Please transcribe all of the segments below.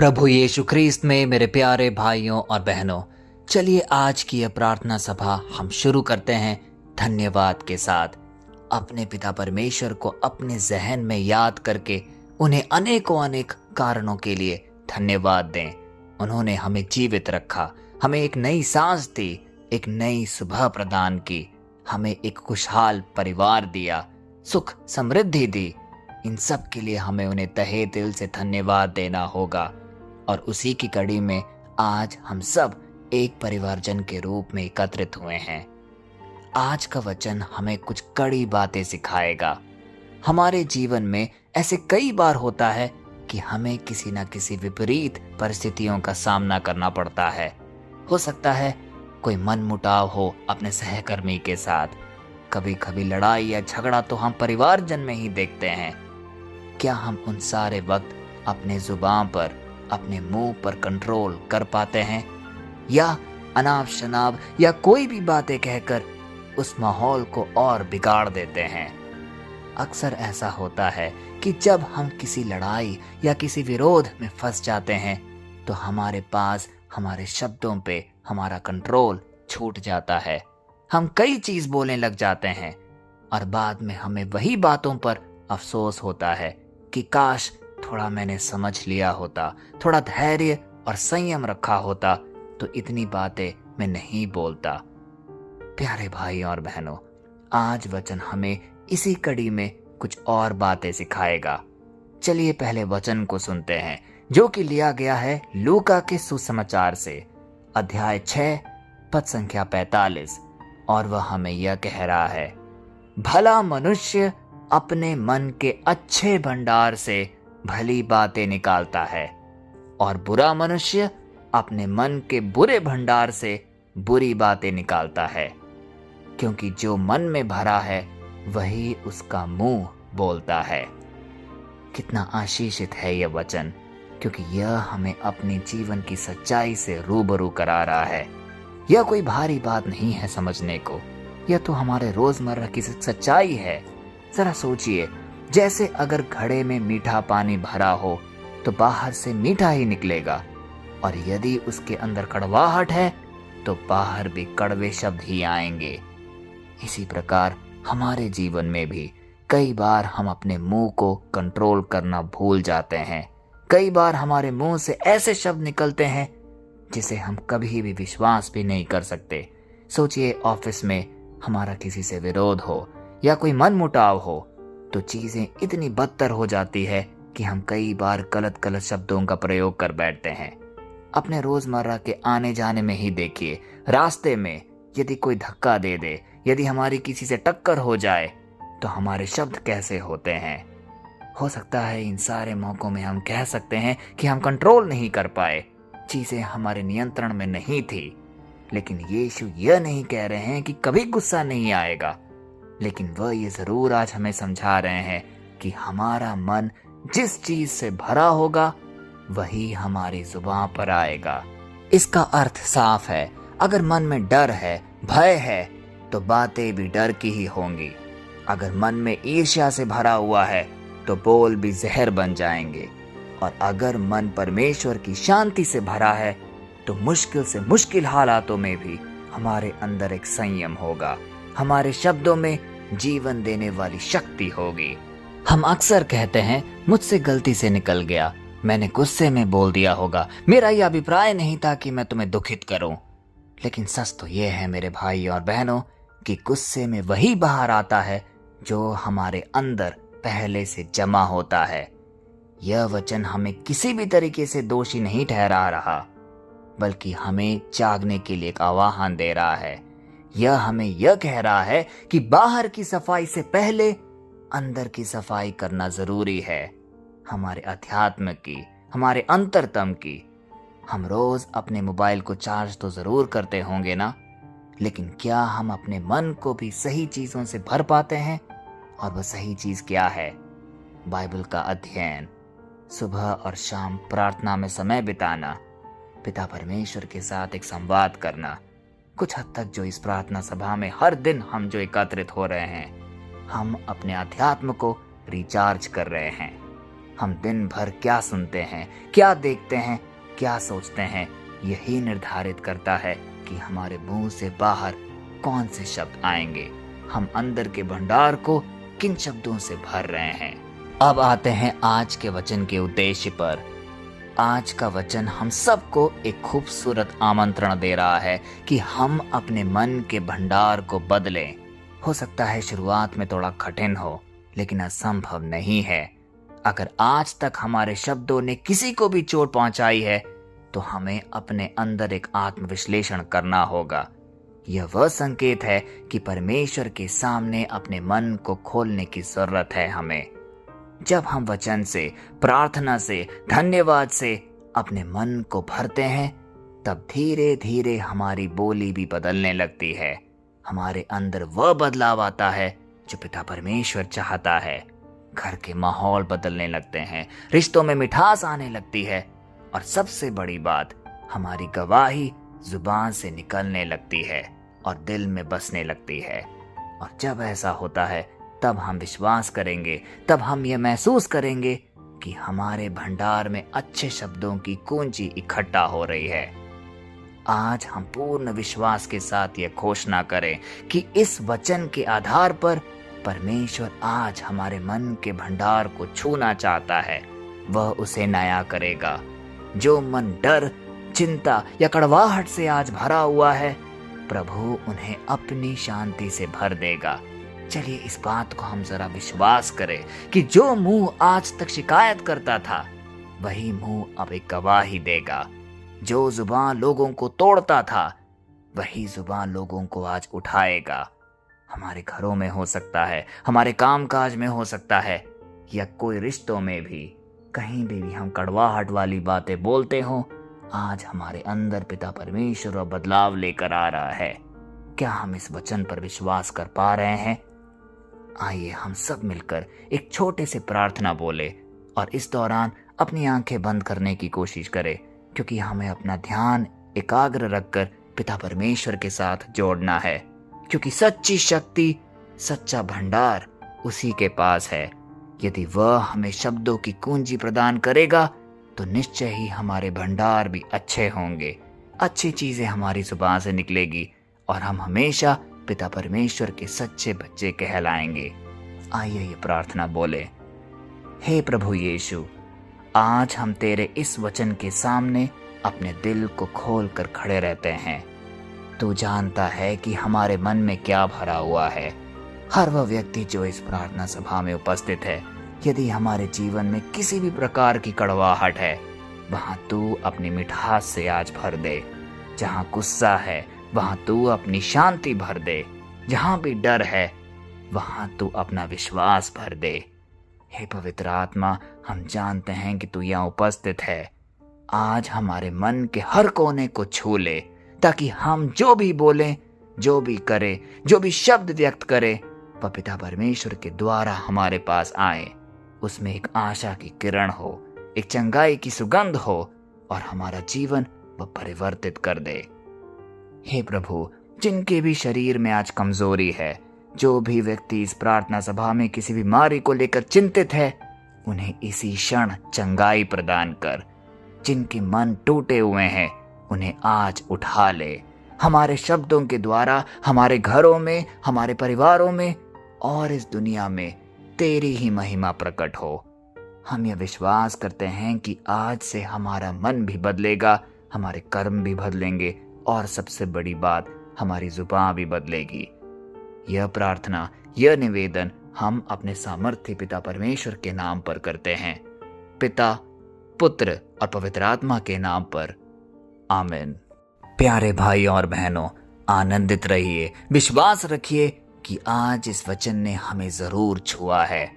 प्रभु यीशु ख्रीस्त में मेरे प्यारे भाइयों और बहनों, चलिए आज की यह प्रार्थना सभा हम शुरू करते हैं धन्यवाद के साथ। अपने पिता परमेश्वर को अपने जहन में याद करके उन्हें अनेकों अनेक कारणों के लिए धन्यवाद दें। उन्होंने हमें जीवित रखा, हमें एक नई सांस दी, एक नई सुबह प्रदान की, हमें एक खुशहाल परिवार दिया, सुख समृद्धि दी। इन सब के लिए हमें उन्हें तहे दिल से धन्यवाद देना होगा। और उसी की कड़ी में आज हम सब एक परिवारजन के रूप में एकत्रित हुए हैं। आज का वचन हमें कुछ कड़ी बातें सिखाएगा। हमारे जीवन में ऐसे कई बार होता है कि हमें किसी न किसी विपरीत परिस्थितियों का सामना करना पड़ता है। हो सकता है कोई मनमुटाव हो अपने सहकर्मी के साथ, कभी कभी लड़ाई या झगड़ा तो हम परिवारजन में ही देखते हैं। क्या हम उन सारे वक्त अपने जुबान पर, अपने मुंह पर कंट्रोल कर पाते हैं, या अनाप शनाप या कोई भी बातें कहकर उस माहौल को और बिगाड़ देते हैं? अक्सर ऐसा होता है कि जब हम किसी लड़ाई या किसी विरोध में फंस जाते हैं तो हमारे पास हमारे शब्दों पे हमारा कंट्रोल छूट जाता है। हम कई चीज बोलने लग जाते हैं और बाद में हमें वही बातों पर अफसोस होता है कि काश थोड़ा मैंने समझ लिया होता, थोड़ा धैर्य और संयम रखा होता तो इतनी बातें मैं नहीं बोलता। प्यारे भाई और बहनों, आज वचन हमें इसी कड़ी में कुछ और बातें सिखाएगा। चलिए पहले वचन को सुनते हैं, जो कि लिया गया है लूका के सुसमाचार से, अध्याय 6 पद संख्या 45, और वह हमें यह कह रहा है, भला मनुष्य अपने मन के अच्छे भंडार से भली बातें निकालता है, और बुरा मनुष्य अपने मन के बुरे भंडार से बुरी बातें निकालता है, क्योंकि जो मन में भरा है वही उसका मुंह बोलता है। कितना आशीषित है यह वचन, क्योंकि यह हमें अपने जीवन की सच्चाई से रूबरू करा रहा है। यह कोई भारी बात नहीं है समझने को, यह तो हमारे रोजमर्रा की सच्चाई है। जरा सोचिए, जैसे अगर घड़े में मीठा पानी भरा हो तो बाहर से मीठा ही निकलेगा, और यदि उसके अंदर कड़वाहट है तो बाहर भी कड़वे शब्द ही आएंगे। इसी प्रकार हमारे जीवन में भी कई बार हम अपने मुंह को कंट्रोल करना भूल जाते हैं। कई बार हमारे मुंह से ऐसे शब्द निकलते हैं जिसे हम कभी भी विश्वास भी नहीं कर सकते। सोचिए, ऑफिस में हमारा किसी से विरोध हो या कोई मनमुटाव हो तो चीजें इतनी बदतर हो जाती है कि हम कई बार गलत गलत शब्दों का प्रयोग कर बैठते हैं। अपने रोजमर्रा के आने जाने में ही देखिए, रास्ते में यदि कोई धक्का दे दे, यदि हमारी किसी से टक्कर हो जाए तो हमारे शब्द कैसे होते हैं। हो सकता है इन सारे मौकों में हम कह सकते हैं कि हम कंट्रोल नहीं कर पाए, चीजें हमारे नियंत्रण में नहीं थी। लेकिन यीशु यह नहीं कह रहे हैं कि कभी गुस्सा नहीं आएगा, लेकिन वह ये जरूर आज हमें समझा रहे हैं कि हमारा मन जिस चीज से भरा होगा वही हमारी जुबान पर आएगा। इसका अर्थ साफ है, अगर मन में डर है, भय है, तो बातें भी डर की ही होंगी। अगर मन में ईर्ष्या से भरा हुआ है तो बोल भी जहर बन जाएंगे। और अगर मन परमेश्वर की शांति से भरा है तो मुश्किल से मुश्किल हालातों में भी हमारे अंदर एक संयम होगा, हमारे शब्दों में जीवन देने वाली शक्ति होगी। हम अक्सर कहते हैं, मुझसे गलती से निकल गया, मैंने गुस्से में बोल दिया होगा, मेरा यह अभिप्राय नहीं था कि मैं तुम्हें दुखित करूं। लेकिन सच तो यह है मेरे भाई और बहनों कि गुस्से में वही बाहर आता है जो हमारे अंदर पहले से जमा होता है। यह वचन हमें किसी भी तरीके से दोषी नहीं ठहरा रहा, बल्कि हमें जागने के लिए एक आह्वान दे रहा है। यह हमें यह कह रहा है कि बाहर की सफाई से पहले अंदर की सफाई करना जरूरी है, हमारे अध्यात्म की, हमारे अंतरतम की। हम रोज अपने मोबाइल को चार्ज तो जरूर करते होंगे ना, लेकिन क्या हम अपने मन को भी सही चीजों से भर पाते हैं? और वह सही चीज क्या है? बाइबल का अध्ययन, सुबह और शाम प्रार्थना में समय बिताना, पिता परमेश्वर के साथ एक संवाद करना। कुछ हद तक जो इस प्रार्थना सभा में हर दिन हम जो एकत्रित हो रहे हैं, हम अपने अध्यात्म को रिचार्ज कर रहे हैं। हम दिन भर क्या सुनते हैं, क्या देखते हैं, क्या सोचते हैं, यही निर्धारित करता है कि हमारे मुंह से बाहर कौन से शब्द आएंगे। हम अंदर के भंडार को किन शब्दों से भर रहे हैं। अब आते हैं आज के वचन के उद्देश्य पर। आज का वचन हम सबको एक खूबसूरत आमंत्रण दे रहा है कि हम अपने मन के भंडार को बदलें। हो सकता है शुरुआत में थोड़ा कठिन हो, लेकिन असंभव नहीं है। अगर आज तक हमारे शब्दों ने किसी को भी चोट पहुंचाई है, तो हमें अपने अंदर एक आत्मविश्लेषण करना होगा। यह वह संकेत है कि परमेश्वर के सामने अपने मन को खोलने की जरूरत है हमें। जब हम वचन से, प्रार्थना से, धन्यवाद से अपने मन को भरते हैं, तब धीरे धीरे हमारी बोली भी बदलने लगती है। हमारे अंदर वह बदलाव आता है जो पिता परमेश्वर चाहता है। घर के माहौल बदलने लगते हैं, रिश्तों में मिठास आने लगती है, और सबसे बड़ी बात, हमारी गवाही जुबान से निकलने लगती है और दिल में बसने लगती है। और जब ऐसा होता है, तब हम विश्वास करेंगे, तब हम यह महसूस करेंगे कि हमारे भंडार में अच्छे शब्दों की कुंजी इकट्ठा हो रही है। आज हम पूर्ण विश्वास के साथ यह घोषणा करें कि इस वचन के आधार पर परमेश्वर आज हमारे मन के भंडार को छूना चाहता है। वह उसे नया करेगा। जो मन डर, चिंता या कड़वाहट से आज भरा हुआ है, प्रभु उन्हें अपनी शांति से भर देगा। चलिए इस बात को हम जरा विश्वास करें कि जो मुंह आज तक शिकायत करता था, वही मुंह अब एक गवाही देगा। जो जुबान लोगों को तोड़ता था, वही जुबान लोगों को आज उठाएगा। हमारे घरों में हो सकता है, हमारे कामकाज में हो सकता है, या कोई रिश्तों में भी, कहीं भी हम कड़वाहट वाली बातें बोलते हों, आज हमारे अंदर पिता परमेश्वर और बदलाव लेकर आ रहा है। क्या हम इस वचन पर विश्वास कर पा रहे हैं? आइए हम सब मिलकर एक छोटे से प्रार्थना बोले और इस दौरान अपनी आंखें बंद करने की कोशिश करें, क्योंकि हमें अपना ध्यान एकाग्र रखकर पिता परमेश्वर के साथ जोड़ना है। क्योंकि सच्ची शक्ति, सच्चा भंडार उसी के पास है। यदि वह हमें शब्दों की कुंजी प्रदान करेगा, तो निश्चय ही हमारे भंडार भी अच्छे होंगे, अच्छी चीजें हमारी जुबान से निकलेगी और हम हमेशा पिता परमेश्वर के सच्चे बच्चे कहलाएंगे। आइए ये प्रार्थना बोले। हे प्रभु यीशु, आज हम तेरे इस वचन के सामने अपने दिल को खोल कर खड़े रहते हैं। तू जानता है कि हमारे मन में क्या भरा हुआ है। हर वह व्यक्ति जो इस प्रार्थना सभा में उपस्थित है, यदि हमारे जीवन में किसी भी प्रकार की कड़वाहट है, वहां तू अपनी मिठास से आज भर दे। जहां गुस्सा है, वहां तू अपनी शांति भर दे। जहां भी डर है, वहां तू अपना विश्वास भर दे। हे पवित्र आत्मा, हम जानते हैं कि तू यहाँ उपस्थित है। आज हमारे मन के हर कोने को छू ले, ताकि हम जो भी बोलें, जो भी करें, जो भी शब्द व्यक्त करें, वह पिता परमेश्वर के द्वारा हमारे पास आए। उसमें एक आशा की किरण हो, एक चंगाई की सुगंध हो और हमारा जीवन वह परिवर्तित कर दे। हे प्रभु, जिनके भी शरीर में आज कमजोरी है, जो भी व्यक्ति इस प्रार्थना सभा में किसी बीमारी को लेकर चिंतित है, उन्हें इसी क्षण चंगाई प्रदान कर। जिनके मन टूटे हुए हैं, उन्हें आज उठा ले। हमारे शब्दों के द्वारा हमारे घरों में, हमारे परिवारों में और इस दुनिया में तेरी ही महिमा प्रकट हो। हम यह विश्वास करते हैं कि आज से हमारा मन भी बदलेगा, हमारे कर्म भी बदलेंगे और सबसे बड़ी बात, हमारी जुबान भी बदलेगी। यह प्रार्थना, यह निवेदन हम अपने सामर्थ्य पिता परमेश्वर के नाम पर करते हैं। पिता, पुत्र और पवित्र आत्मा के नाम पर, आमीन। प्यारे भाई और बहनों, आनंदित रहिए, विश्वास रखिए कि आज इस वचन ने हमें जरूर छुआ है,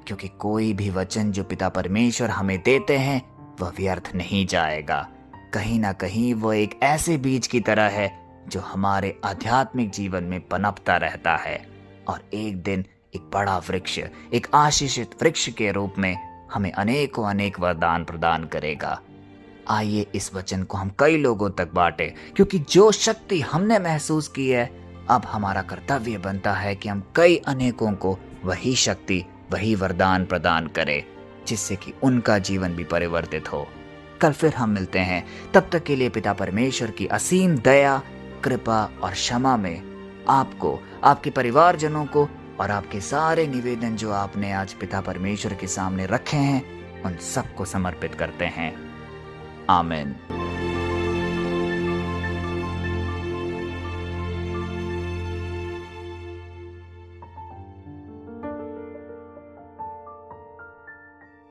क्योंकि कोई भी वचन जो पिता परमेश्वर हमें देते हैं वह व्यर्थ नहीं जाएगा। कहीं ना कहीं वह एक ऐसे बीज की तरह है जो हमारे आध्यात्मिक जीवन में पनपता रहता है और एक दिन एक बड़ा वृक्ष, एक आशीषित वृक्ष के रूप में हमें अनेकों अनेक वरदान प्रदान करेगा। आइए इस वचन को हम कई लोगों तक बांटें, क्योंकि जो शक्ति हमने महसूस की है, अब हमारा कर्तव्य बनता है कि हम कई अनेकों को वही शक्ति, वही वरदान प्रदान करें। जिससे कि उनका जीवन भी परिवर्तित हो। कल फिर हम मिलते हैं, तब तक के लिए पिता परमेश्वर की असीम दया, कृपा और क्षमा में आपको, आपके परिवारजनों को और आपके सारे निवेदन जो आपने आज पिता परमेश्वर के सामने रखे हैं, उन सबको समर्पित करते हैं। आमीन।